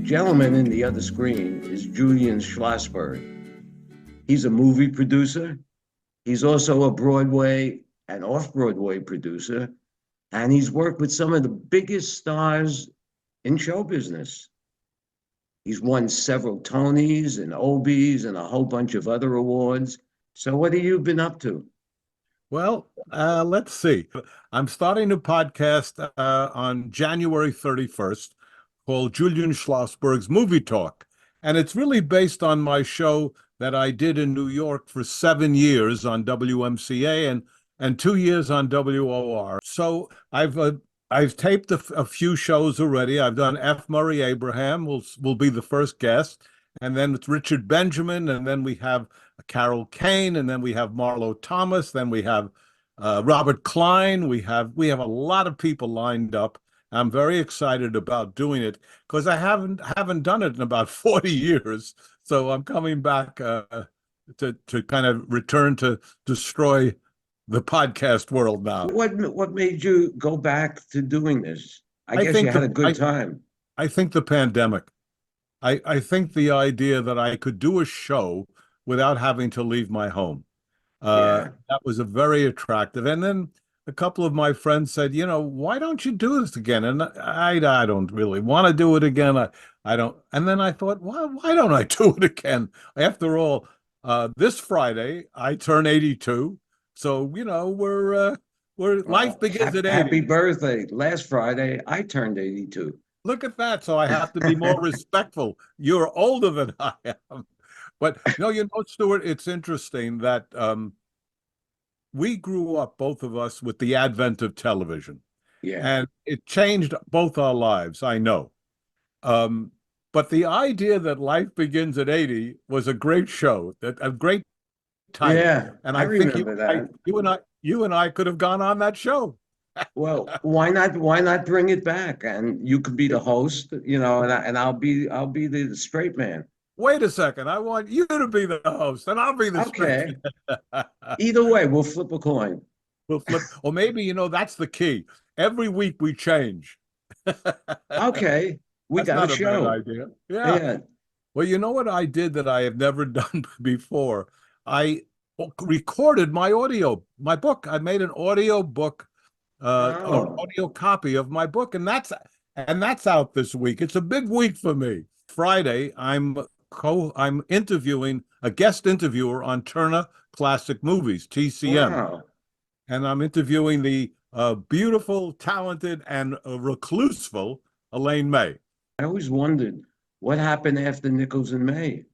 gentleman in the other screen is Julian Schlossberg. He's a movie producer. He's also a Broadway and off-Broadway producer, and he's worked with some of the biggest stars in show business. He's won several Tonys and Obies and a whole bunch of other awards. So what have you been up to? Well, let's see. I'm starting a podcast on January 31st called Julian Schlossberg's Movie Talk. And it's really based on my show that I did in New York for 7 years on WMCA and 2 years on WOR. So I've taped a few shows already. I've done F. Murray Abraham will be the first guest, and then it's Richard Benjamin, and then we have Carol Kane, and then we have Marlo Thomas, then we have Robert Klein. We have a lot of people lined up. I'm very excited about doing it because I haven't done it in about 40 years. So I'm coming back to kind of return to destroy the podcast world now. What made you go back to doing this? I guess think you had a good time. I think the pandemic. I think the idea that I could do a show without having to leave my home. Yeah. That was a very attractive. And then a couple of my friends said, why don't you do this again? And I don't really want to do it again. I don't. And then I thought, why don't I do it again? After all, this Friday I turn 82. So, we're life begins at 80. Happy birthday. Last Friday, I turned 82. Look at that. So I have to be more respectful. You're older than I am. But, Stewart, it's interesting that we grew up, both of us, with the advent of television. Yeah. And it changed both our lives, I know. But the idea that life begins at 80 was a great show, a great time. Yeah, and I think remember that. you and I could have gone on that show. Well, why not bring it back? And you could be the host, and I'll be the straight man. Wait a second. I want you to be the host, and I'll be the Okay. straight man. Either way, we'll flip a coin. We'll flip. Or maybe, that's the key. Every week we change. Okay. We That's got not a a show. bad idea. Yeah. Yeah. Well, you know what I did that I have never done before? I recorded my book. I made an audio book, audio copy of my book, and that's out this week. It's a big week for me. Friday, I'm interviewing a guest interviewer on Turner Classic Movies, TCM. Wow. And I'm interviewing the beautiful, talented, and recluseful Elaine May. I always wondered what happened after Nichols and May.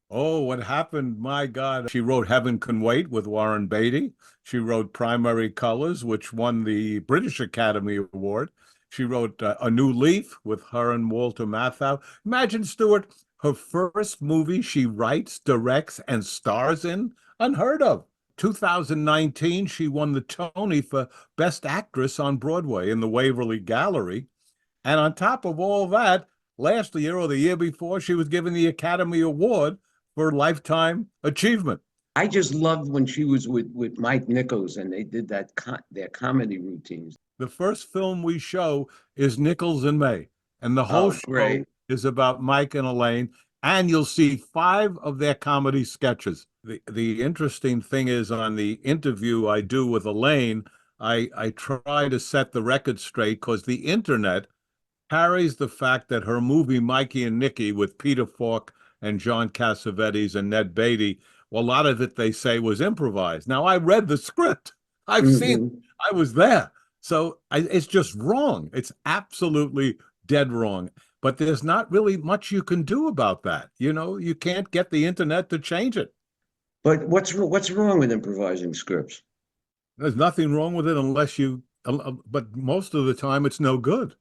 Oh, what happened? My God. She wrote Heaven Can Wait with Warren Beatty. She wrote Primary Colors, which won the British Academy Award. She wrote A New Leaf with her and Walter Matthau. Imagine, Stewart, her first movie she writes, directs, and stars in. Unheard of. 2019, she won the Tony for Best Actress on Broadway in the Waverly Gallery. And on top of all that, last year or the year before, she was given the Academy Award for Lifetime Achievement. I just loved when she was with Mike Nichols and they did their comedy routines. The first film we show is Nichols and May, and the whole show is about Mike and Elaine, and you'll see 5 of their comedy sketches. The interesting thing is, on the interview I do with Elaine, I try to set the record straight because the internet carries the fact that her movie Mikey and Nicky with Peter Falk and John Cassavetes and Ned Beatty, well, a lot of it they say was improvised. Now, I read the script. I've seen, I was there. So it's just wrong. It's absolutely dead wrong. But there's not really much you can do about that. You can't get the internet to change it. But what's wrong with improvising scripts? There's nothing wrong with it unless but most of the time it's no good.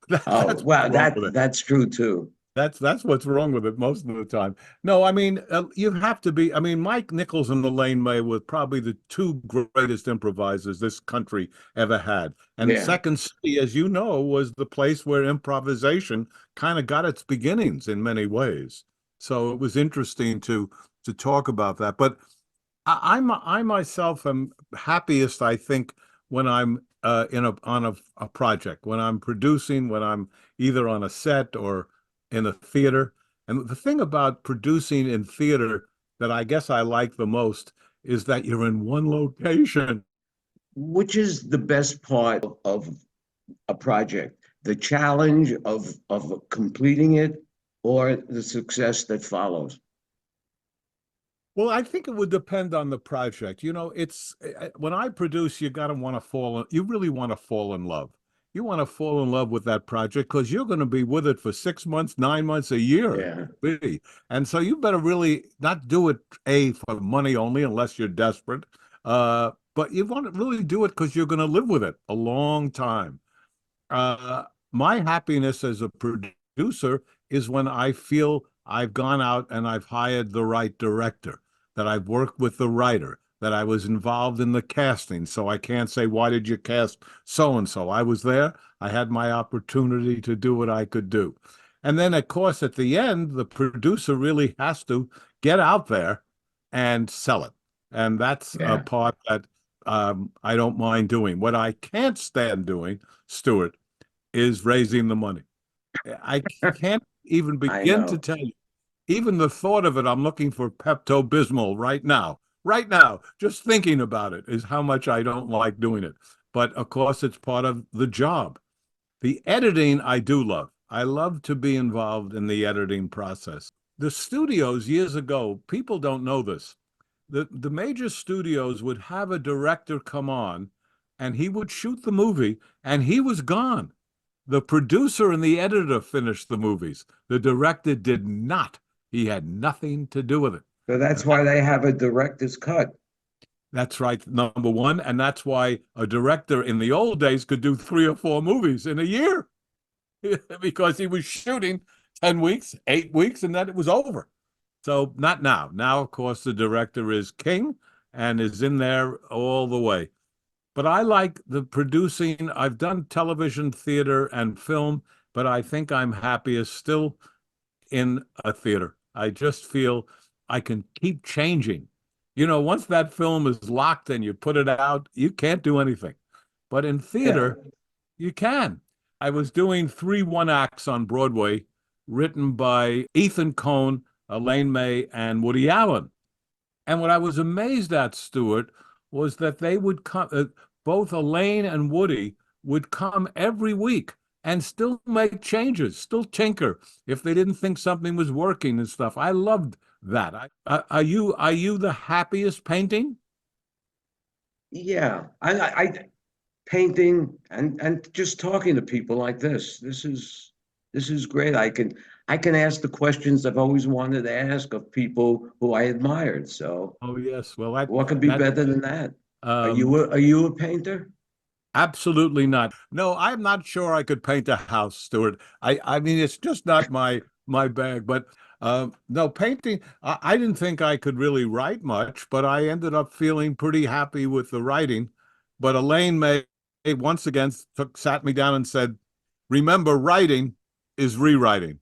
That's true too. That's what's wrong with it most of the time. No, I mean, you have to be. I mean, Mike Nichols and Elaine May were probably the 2 greatest improvisers this country ever had. And Second City, as you know, was the place where improvisation kind of got its beginnings in many ways. So it was interesting to talk about that. But I myself am happiest, I think, when I'm on a project, when I'm producing, when I'm either on a set or in a theater. And the thing about producing in theater that I guess I like the most is that you're in one location. Which is the best part of a project? The challenge of completing it or the success that follows? Well, I think it would depend on the project. It's when I produce, you really want to fall in love. You want to fall in love with that project because you're going to be with it for 6 months, 9 months, a year. Yeah, Really. And so you better really not do it, for money only, unless you're desperate. But you want to really do it because you're going to live with it a long time. Uh, my happiness as a producer is when I feel I've gone out and I've hired the right director, that I've worked with the writer, that I was involved in the casting. So I can't say, why did you cast so and so? I was there. I had my opportunity to do what I could do. And then, of course, at the end, the producer really has to get out there and sell it. And that's a yeah, part that I don't mind doing. What I can't stand doing, Stewart, is raising the money. I can't even I begin to know. tell you. Even the thought of it, I'm looking for Pepto-Bismol right now. Right now, just thinking about it is how much I don't like doing it. But of course, it's part of the job. The editing, I do love. I love to be involved in the editing process. The studios years ago, people don't know this. The major studios would have a director come on and he would shoot the movie and he was gone. The producer and the editor finished the movies. The director did not. He had nothing to do with it. So that's why they have a director's cut. That's right, number one. And that's why a director in the old days could do 3 or 4 movies in a year because he was shooting 10 weeks, 8 weeks, and then it was over. So not now. Now, of course, the director is king and is in there all the way. But I like the producing. I've done television, theater, and film, but I think I'm happiest still in a theater. I just feel I can keep changing. Once that film is locked and you put it out, you can't do anything. But in Yeah. theater, you can. I was doing 3 one-acts on Broadway, written by Ethan Coen, Elaine May, and Woody Allen. And what I was amazed at, Stewart, was that they would come, both Elaine and Woody would come every week and still make changes, still tinker if they didn't think something was working and stuff. I loved that. Are you the happiest painting? Yeah. I painting and just talking to people like this. This is great. I can ask the questions I've always wanted to ask of people who I admired. So Oh yes. Well, that what could be that better than that? Are um, you a painter? Absolutely not. No, I'm not sure I could paint a house, Stuart. I mean, it's just not my bag. But no, painting. I didn't think I could really write much, but I ended up feeling pretty happy with the writing. But Elaine May once again sat me down and said, "Remember, writing is rewriting,"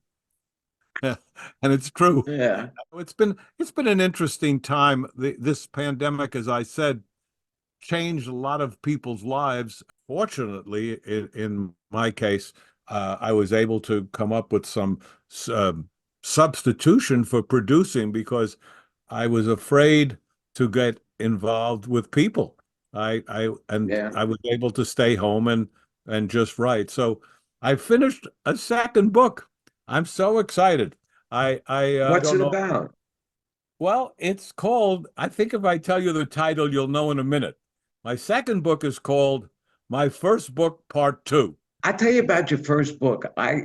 and it's true. Yeah. It's been an interesting time. This pandemic, as I said, changed a lot of people's lives. Fortunately, in my case, I was able to come up with some substitution for producing because I was afraid to get involved with people. Yeah. I was able to stay home and just write. So I finished a second book. I'm so excited. I What's don't it know. about? Well, it's called, I think if I tell you the title, you'll know in a minute. My second book is called My First Book, Part Two. I tell you about your first book. I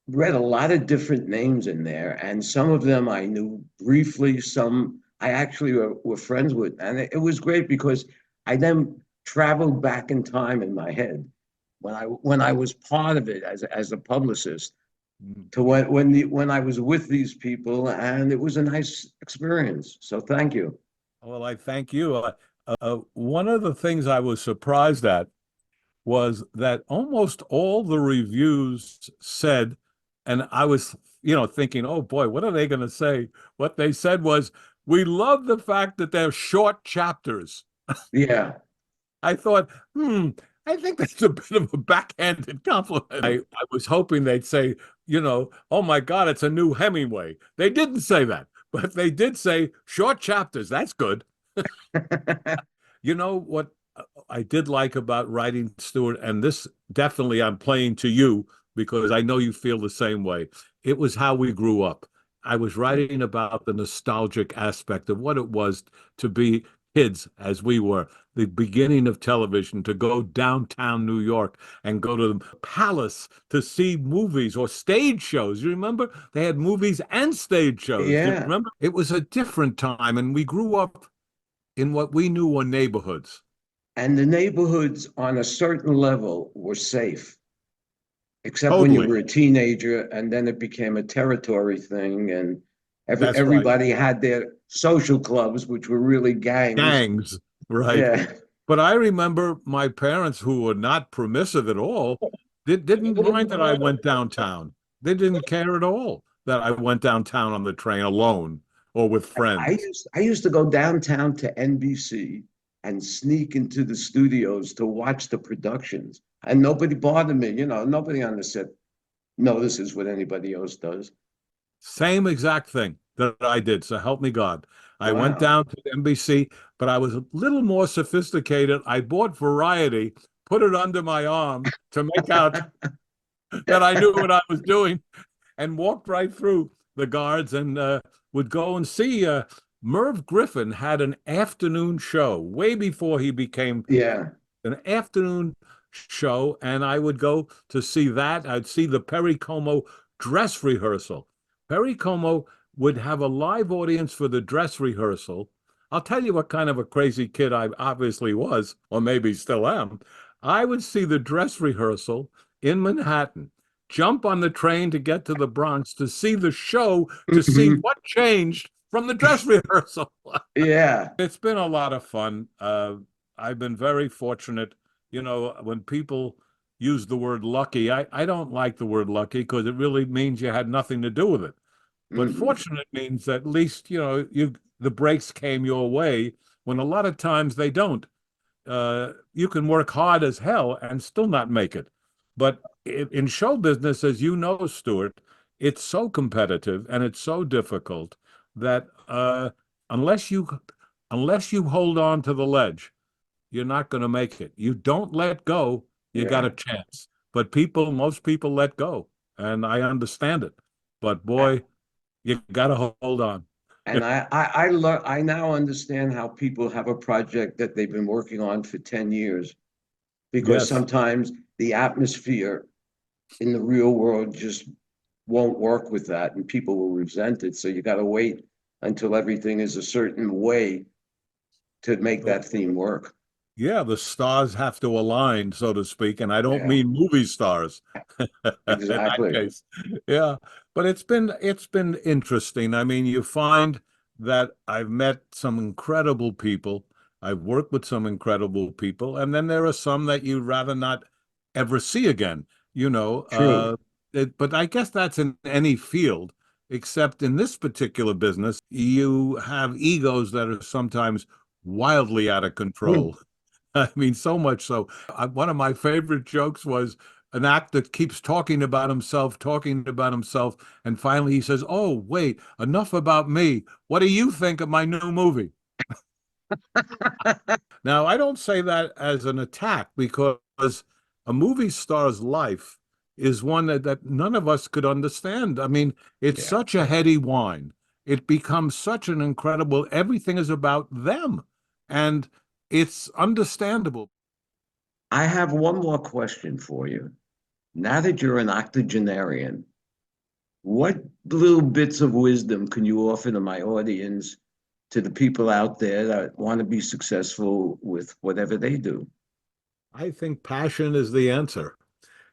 read a lot of different names in there, and some of them I knew briefly. Some I actually were friends with, and it was great because I then traveled back in time in my head when I was part of it as a publicist to when I was with these people, and it was a nice experience. So thank you. Well, I thank you. One of the things I was surprised at was that almost all the reviews said, and I was, thinking, oh boy, what are they going to say? What they said was, we love the fact that they're short chapters. Yeah, I thought, I think that's a bit of a backhanded compliment. I was hoping they'd say, oh my God, it's a new Hemingway. They didn't say that, but they did say short chapters. That's good. You know what I did like about writing, Stewart, and this definitely I'm playing to you because I know you feel the same way. It was how we grew up. I was writing about the nostalgic aspect of what it was to be kids as we were, the beginning of television, to go downtown New York and go to the Palace to see movies or stage shows. You remember? They had movies and stage shows. Do you Yeah. remember? It was a different time, and we grew up in what we knew were neighborhoods. And the neighborhoods on a certain level were safe, except when you Totally. were a teenager, and then it became a territory thing, and That's right. everybody had their social clubs, which were really gangs. Gangs, right. Yeah. But I remember my parents, who were not permissive at all, didn't mind that I went downtown. They didn't care at all that I went downtown on the train alone or with friends. I used to go downtown to NBC and sneak into the studios to watch the productions, and nobody bothered me. Nobody on the set notices what anybody else does. Same exact thing that I did. So help me God. I went Wow. down to NBC, but I was a little more sophisticated. I bought Variety, put it under my arm to make out that I knew what I was doing, and walked right through the guards and would go and see. Merv Griffin had an afternoon show way before he became Yeah. an afternoon show, and I would go to see that. I'd see the Perry Como dress rehearsal. Perry Como would have a live audience for the dress rehearsal. I'll tell you what kind of a crazy kid I obviously was, or maybe still am. I would see the dress rehearsal in Manhattan, jump on the train to get to the Bronx to see the show, to see what changed from the dress rehearsal. Yeah. It's been a lot of fun. I've been very fortunate. When people use the word lucky, I don't like the word lucky because it really means you had nothing to do with it. But Mhm. fortunate means that at least, the breaks came your way when a lot of times they don't. You can work hard as hell and still not make it. But in show business, as you know, Stewart, it's so competitive and it's so difficult that unless you unless you hold on to the ledge, you're not going to make it. You don't let go, you got a Yeah. chance. But most people let go, and I understand it. But A- boy, you got to hold on. And I now understand how people have a project that they've been working on for 10 years, because Yes. sometimes the atmosphere in the real world just won't work with that, and people will resent it. So you got to wait until everything is a certain way to make that theme work. Yeah, the stars have to align, so to speak, and I don't Yeah, mean movie stars in that exactly. case. Yeah, but it's been interesting. I mean, you find that I've met some incredible people. I've worked with some incredible people, and then there are some that you'd rather not ever see again, you know. True. But I guess that's in any field, except in this particular business, you have egos that are sometimes wildly out of control. I mean, so much so. One of my favorite jokes was an actor keeps talking about himself, and finally he says, "Oh, wait, enough about me. What do you think of my new movie?" Now, I don't say that as an attack because a movie star's life is one that none of us could understand. I mean, it's Yeah. such a heady wine. It becomes such an incredible, everything is about them. And it's understandable. I have one more question for you. Now that you're an octogenarian, what little bits of wisdom can you offer to my audience, to the people out there that want to be successful with whatever they do? I think passion is the answer.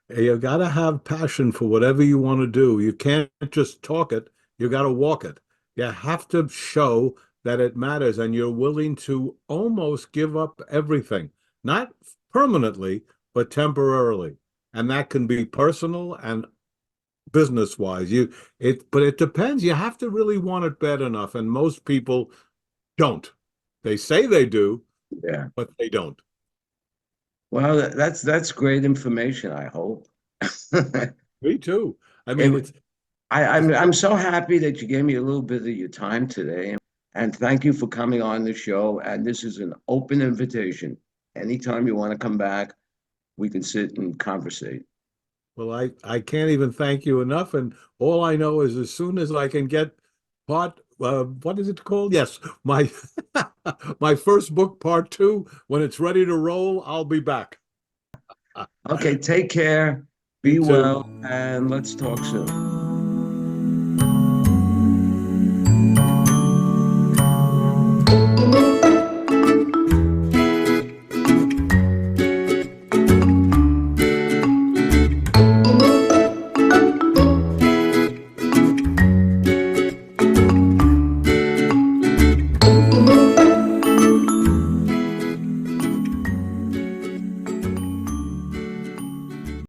You got to have passion for whatever you want to do. You can't just talk it, you got to walk it. You have to show that it matters and you're willing to almost give up everything, not permanently, but temporarily. And that can be personal and business wise. But it depends. You have to really want it bad enough. And most people don't. They say they do, Yeah. but they don't. Well, that's great information, I hope. Me too. I mean, It, it's it's I'm so happy that you gave me a little bit of your time today. And thank you for coming on the show. And this is an open invitation. Anytime you want to come back, we can sit and conversate. well, I can't even thank you enough. And all I know is as soon as I can get what is it called? Yes, my my first book, part two, when it's ready to roll, I'll be back. Okay, take care, You be too. well, and let's talk soon.